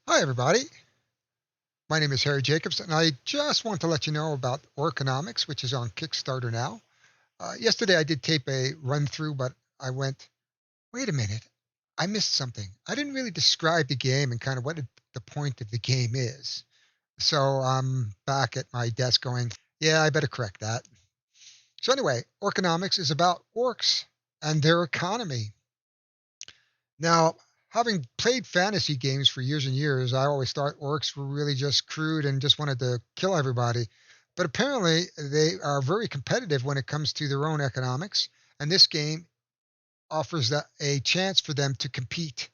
Hi, everybody. My name is Harry Jacobs, and I just want to let you know about Orconomics, which is on Kickstarter now. Yesterday, I did tape a run through, but I went, wait a minute, I missed something. I didn't really describe the game and kind of what the point of the game is. So I'm back at my desk going, yeah, I better correct that. So, anyway, Orconomics is about orcs and their economy. Now, having played fantasy games for years and years, I always thought orcs were really just crude and just wanted to kill everybody. But apparently, they are very competitive when it comes to their own economics. And this game offers a chance for them to compete,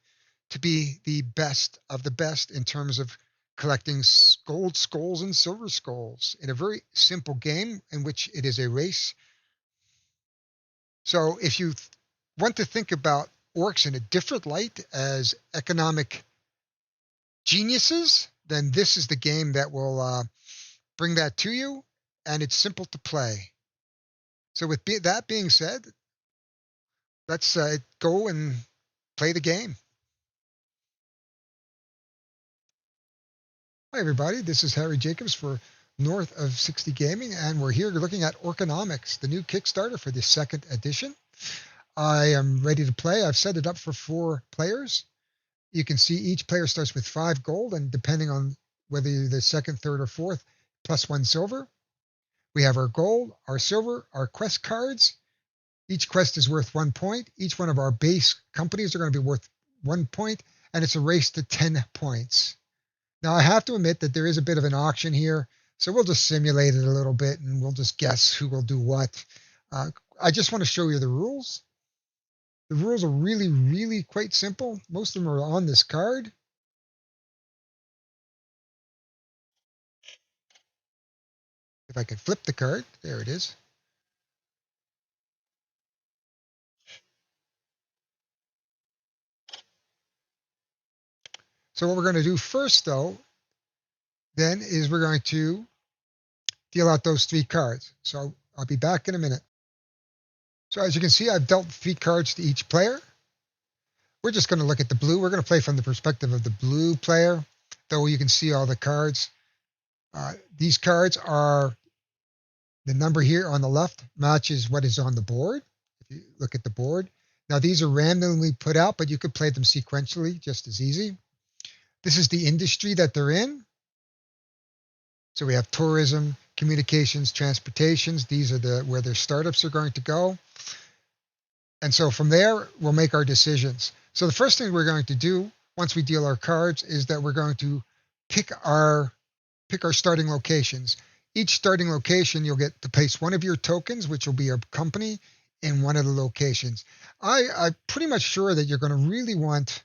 to be the best of the best in terms of collecting gold skulls and silver skulls in a very simple game in which it is a race. So if you want to think about orcs in a different light as economic geniuses, then this is the game that will bring that to you, and it's simple to play. So with that being said, let's go and play the game. Hi, everybody. This is Harry Jacobs for North of 60 Gaming, and we're here looking at Orconomics, the new Kickstarter for the second edition. I am ready to play. I've set it up for 4 players. You can see each player starts with 5 gold, and depending on whether you're the second, third, or fourth, plus 1 silver. We have our gold, our silver, our quest cards. Each quest is worth 1 point. Each one of our base companies are going to be worth 1 point, and it's a race to 10 points. Now, I have to admit that there is a bit of an auction here, so we'll just simulate it a little bit, and we'll just guess who will do what. I just want to show you the rules. The rules are really, really quite simple. Most of them are on this card. If I could flip the card, there it is. So what we're going to do first, though, then is we're going to deal out those 3 cards. So I'll be back in a minute. So as you can see, I've dealt 3 cards to each player. We're just going to look at the blue. We're going to play from the perspective of the blue player, though you can see all the cards. These cards are the number here on the left matches what is on the board. If you look at the board. Now, these are randomly put out, but you could play them sequentially just as easy. This is the industry that they're in. So we have tourism, communications, transportations. These are where their startups are going to go. And so from there, we'll make our decisions. So the first thing we're going to do once we deal our cards is that we're going to pick our starting locations. Each starting location, you'll get to place one of your tokens, which will be your company, in one of the locations. I'm pretty much sure that you're going to really want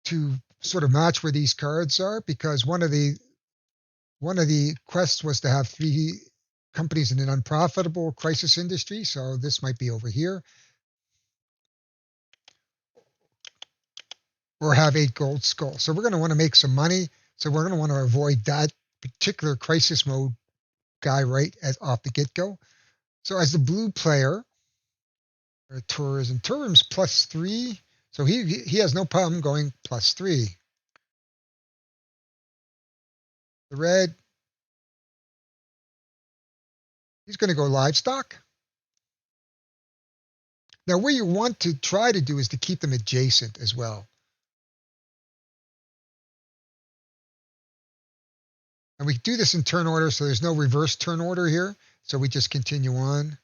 to sort of match where these cards are, because one of the quests was to have 3 companies in an unprofitable crisis industry. So this might be over here. Or have 8 gold skulls. So we're going to want to make some money. So we're going to want to avoid that particular crisis mode guy right off the get-go. So as the blue player, tourism's +3. So he has no problem going +3. The red, he's going to go livestock. Now, what you want to try to do is to keep them adjacent as well. And we do this in turn order, so there's no reverse turn order here. So we just continue on.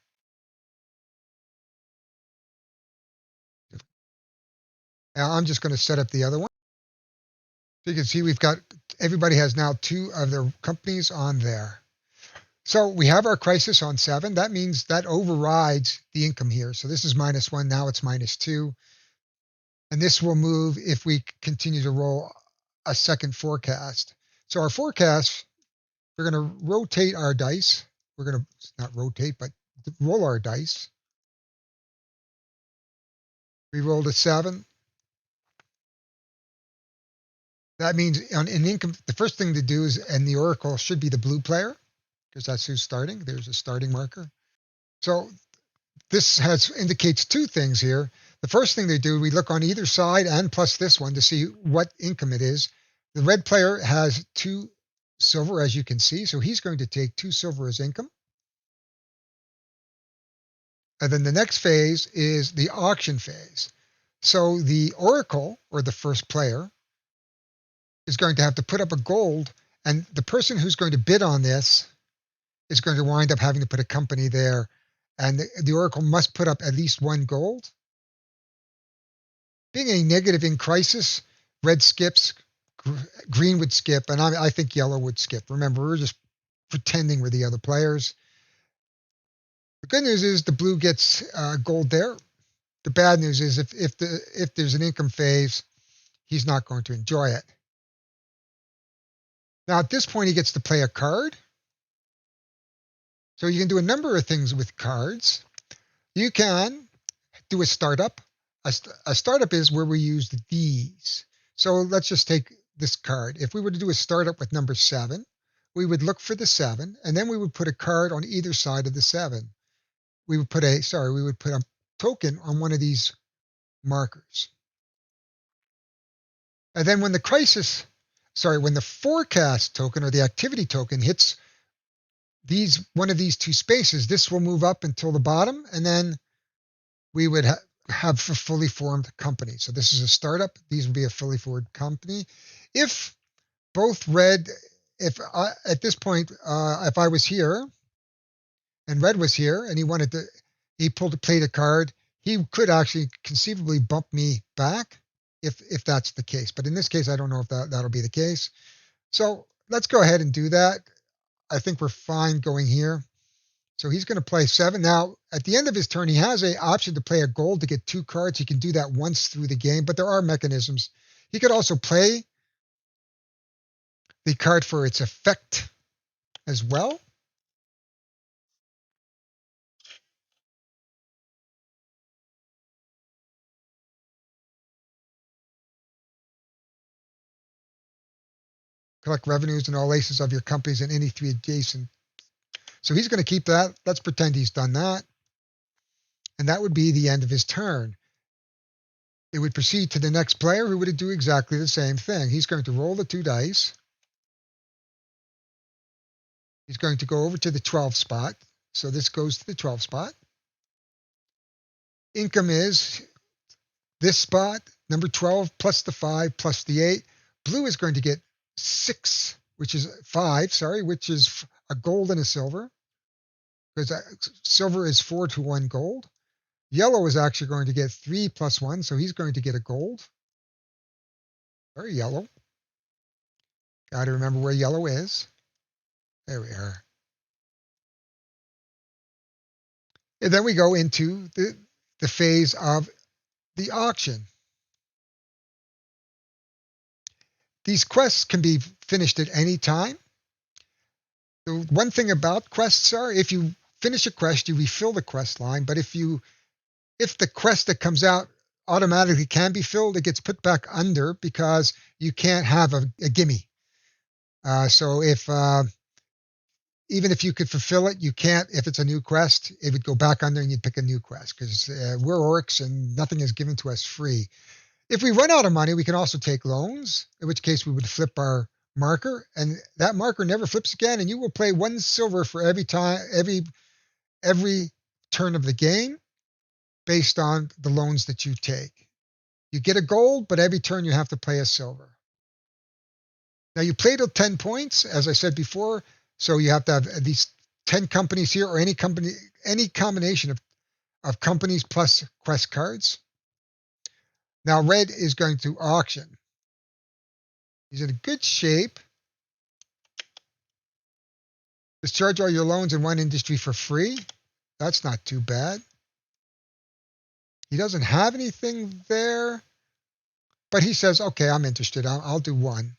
Now I'm just going to set up the other one. So you can see everybody has now 2 of their companies on there. So we have our crisis on 7. That means that overrides the income here. So this is -1. Now it's -2. And this will move if we continue to roll a second forecast. So our forecast, we're going to rotate our dice. We're going to not rotate, but roll our dice. We rolled a 7. That means in income, the first thing to do is, and the Oracle should be the blue player, because that's who's starting. There's a starting marker. So this indicates 2 things here. The first thing they do, we look on either side and plus this one to see what income it is. The red player has 2 silver, as you can see, so he's going to take 2 silver as income. And then the next phase is the auction phase. So the oracle, or the first player, is going to have to put up a gold, and the person who's going to bid on this is going to wind up having to put a company there, and the oracle must put up at least 1 gold. Being a negative in crisis, red skips, green would skip, and I think yellow would skip. Remember, we're just pretending we're the other players. The good news is the blue gets gold there. The bad news is if there's an income phase, he's not going to enjoy it. Now at this point, he gets to play a card. So you can do a number of things with cards. You can do a startup. A startup is where we use these. So let's just take this card. If we were to do a startup with number 7, we would look for the 7, and then we would put a card on either side of the 7. We would put a token on one of these markers. And then when the forecast token or the activity token hits one of these 2 spaces, this will move up until the bottom, and then we would have a fully formed company. So this is a startup. These would be a fully formed company. If both red, at this point, if I was here and red was here and he played a card, he could actually conceivably bump me back if that's the case. But in this case, I don't know if that'll be the case. So let's go ahead and do that. I think we're fine going here. So he's going to play 7. Now, at the end of his turn, he has an option to play a gold to get 2 cards. He can do that once through the game, but there are mechanisms. He could also play the card for its effect as well. Collect revenues and all aces of your companies and any 3 adjacent. So he's going to keep that. Let's pretend he's done that. And that would be the end of his turn. It would proceed to the next player who would do exactly the same thing. He's going to roll the 2 dice. He's going to go over to the 12 spot. So this goes to the 12 spot. Income is this spot, number 12, plus the 5, plus the 8. Blue is going to get 6, which is 5, which is a gold and a silver. Because silver is 4 to 1 gold. Yellow is actually going to get 3 plus 1, so he's going to get a gold. Very yellow. Got to remember where yellow is. There we are. And then we go into the phase of the auction. These quests can be finished at any time. The one thing about quests are, if you finish a quest, you refill the quest line, but if the quest that comes out automatically can be filled, it gets put back under because you can't have a gimme. So even if you could fulfill it, you can't. If it's a new quest, it would go back under and you'd pick a new quest because we're orcs and nothing is given to us free. If we run out of money, we can also take loans, in which case we would flip our marker, and that marker never flips again, and you will pay 1 silver for every turn of the game based on the loans that you take. You get a gold, but every turn you have to play a silver. Now you play till 10 points, as I said before, so you have to have at least 10 companies here, or any combination of companies plus quest cards. Now red is going to auction. He's in good shape. Discharge all your loans in one industry for free. That's not too bad. He doesn't have anything there, but he says, okay, I'm interested. I'll do 1.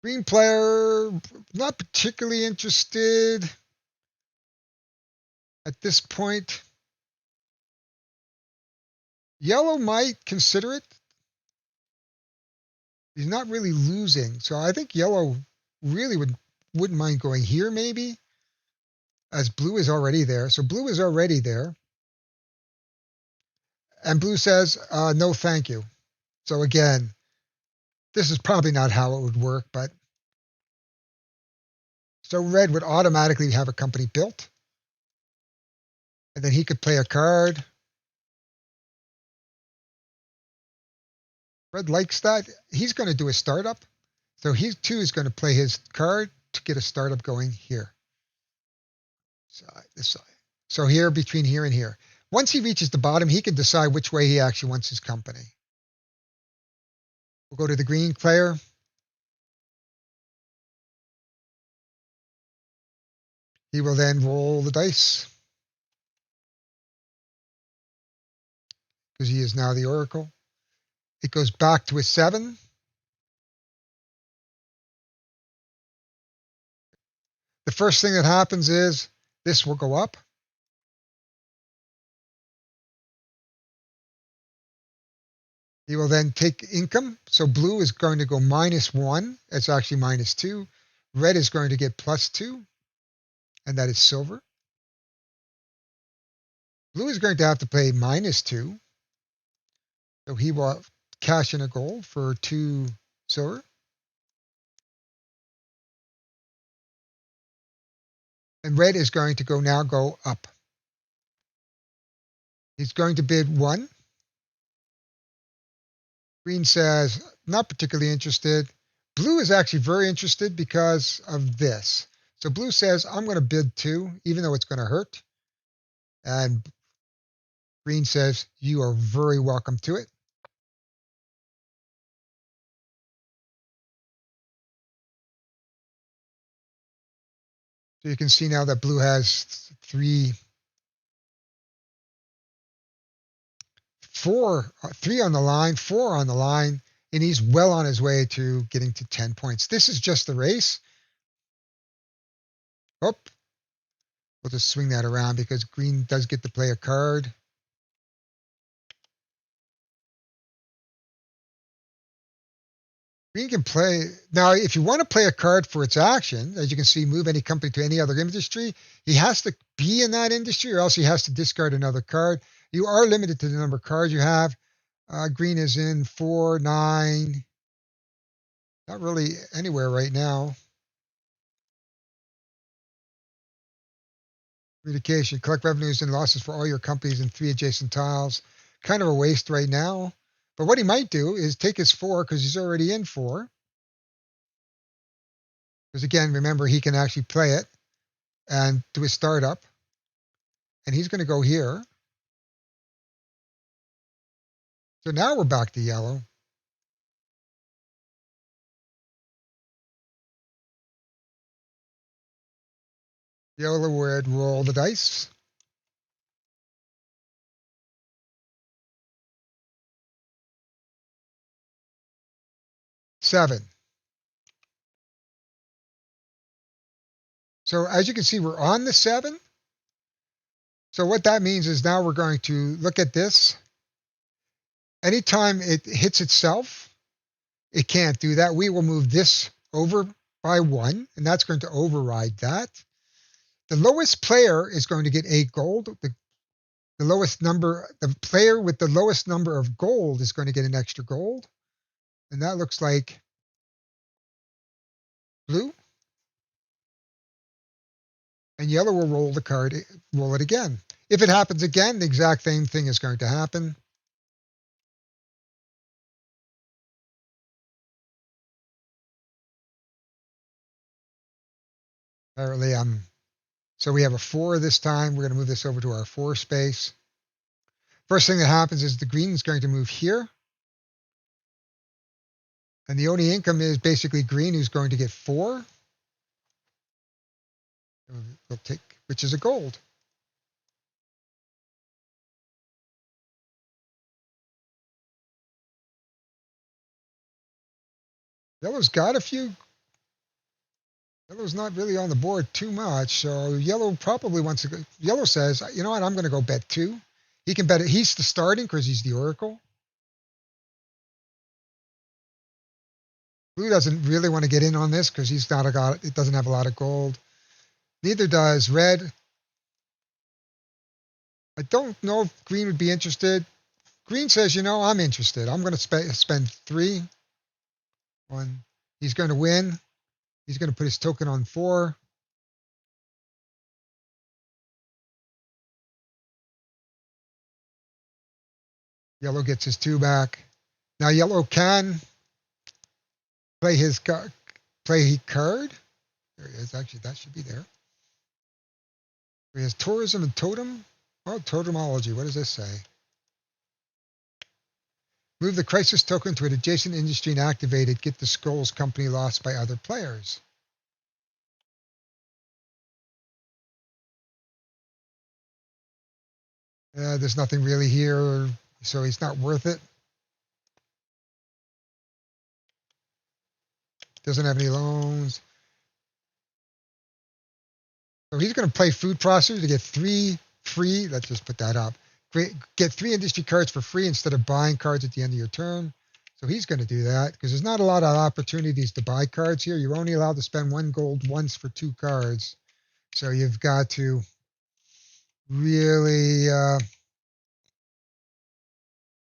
Green player, not particularly interested at this point. Yellow might consider it. He's not really losing. So I think yellow really wouldn't mind going here maybe, as blue is already there. So blue is already there. And blue says, no, thank you. So again, this is probably not how it would work, but so red would automatically have a company built. And then he could play a card. Red likes that. He's going to do a startup. So he too is going to play his card to get a startup going here. Side, this side. So here, between here and here. Once he reaches the bottom, he can decide which way he actually wants his company. We'll go to the green player. He will then roll the dice, because he is now the Oracle. It goes back to a 7. The first thing that happens is this will go up. He will then take income. So blue is going to go -1. It's actually -2. Red is going to get +2, and that is silver. Blue is going to have to pay -2. So he will cash in a gold for 2 silver. And red is going to go up. He's going to bid 1. Green says, not particularly interested. Blue is actually very interested because of this. So blue says, I'm going to bid 2, even though it's going to hurt. And green says, you are very welcome to it. So you can see now that blue has 3 on the line, 4 on the line, and he's well on his way to getting to 10 points. This is just the race. Oh, we'll just swing that around because green does get to play a card. Green can play. Now, if you want to play a card for its action, as you can see, move any company to any other industry, he has to be in that industry or else he has to discard another card. You are limited to the number of cards you have. Green is in 4, 9. Not really anywhere right now. Communication. Collect revenues and losses for all your companies in 3 adjacent tiles. Kind of a waste right now. But what he might do is take his 4 because he's already in 4. Because again, remember, he can actually play it and do a startup. And he's going to go here. So now we're back to yellow. Yellow would roll the dice. 7. So as you can see, we're on the 7. So what that means is now we're going to look at this. Anytime it hits itself, it can't do that. We will move this over by 1, and that's going to override that. The lowest player is going to get 8 gold. The lowest number, the player with the lowest number of gold is going to get an extra gold. And that looks like blue. And yellow will roll the card, roll it again. If it happens again, the exact same thing is going to happen. Apparently, so we have a 4 this time. We're going to move this over to our 4 space. First thing that happens is the green is going to move here. And the only income is basically green, who's going to get 4. We'll take, which is a gold. Yellow's got a few. Yellow's not really on the board too much, so yellow probably wants to go. Yellow says, you know what, I'm going to go bet 2. He can bet it. He's the starting because he's the Oracle. Blue doesn't really want to get in on this because he's not it doesn't have a lot of gold. Neither does red. I don't know if green would be interested. green says, you know, I'm interested. I'm going to spend 3 on, he's going to win. He's going to put his token on 4. Yellow gets his 2 back. Now yellow can play his card. There he is. Actually, that should be there. He has tourism and totem. Oh, totemology. What does this say? Move the crisis token to an adjacent industry and activate it. Get the Skulls company lost by other players. There's nothing really here, so he's not worth it. Doesn't have any loans. So he's going to play food processor to get 3 free. Let's just put that up. Get 3 industry cards for free instead of buying cards at the end of your turn. So he's going to do that because there's not a lot of opportunities to buy cards here. You're only allowed to spend 1 gold once for 2 cards. So you've got to really,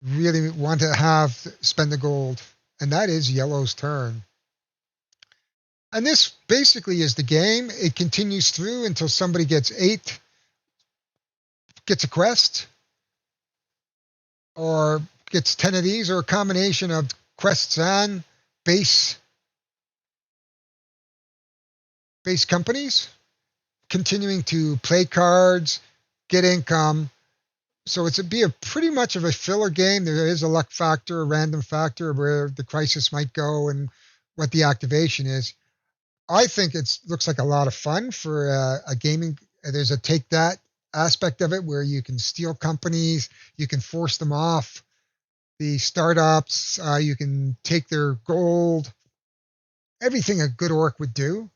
really want to spend the gold. And that is yellow's turn. And this basically is the game. It continues through until somebody gets a quest, or gets 10 of these, or a combination of quests and base companies, continuing to play cards, get income. So it'd be pretty much of a filler game. There is a luck factor, a random factor where the crisis might go and what the activation is. I think it looks like a lot of fun for a gaming. There's a take that aspect of it where you can steal companies, you can force them off the startups, you can take their gold, everything a good orc would do.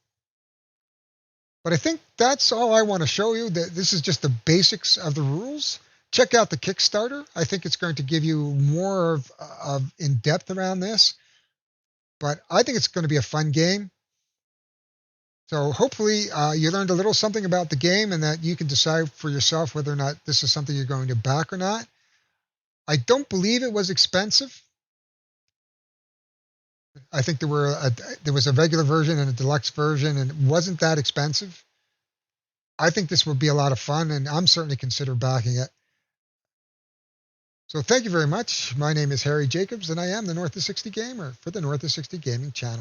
But I think that's all I want to show you. That this is just the basics of the rules. Check out the Kickstarter. I think it's going to give you more of in-depth around this. But I think it's going to be a fun game. So hopefully you learned a little something about the game and that you can decide for yourself whether or not this is something you're going to back or not. I don't believe it was expensive. I think there was a regular version and a deluxe version, and it wasn't that expensive. I think this will be a lot of fun, and I'm certainly consider backing it. So thank you very much. My name is Harry Jacobs, and I am the North of 60 Gamer for the North of 60 Gaming channel.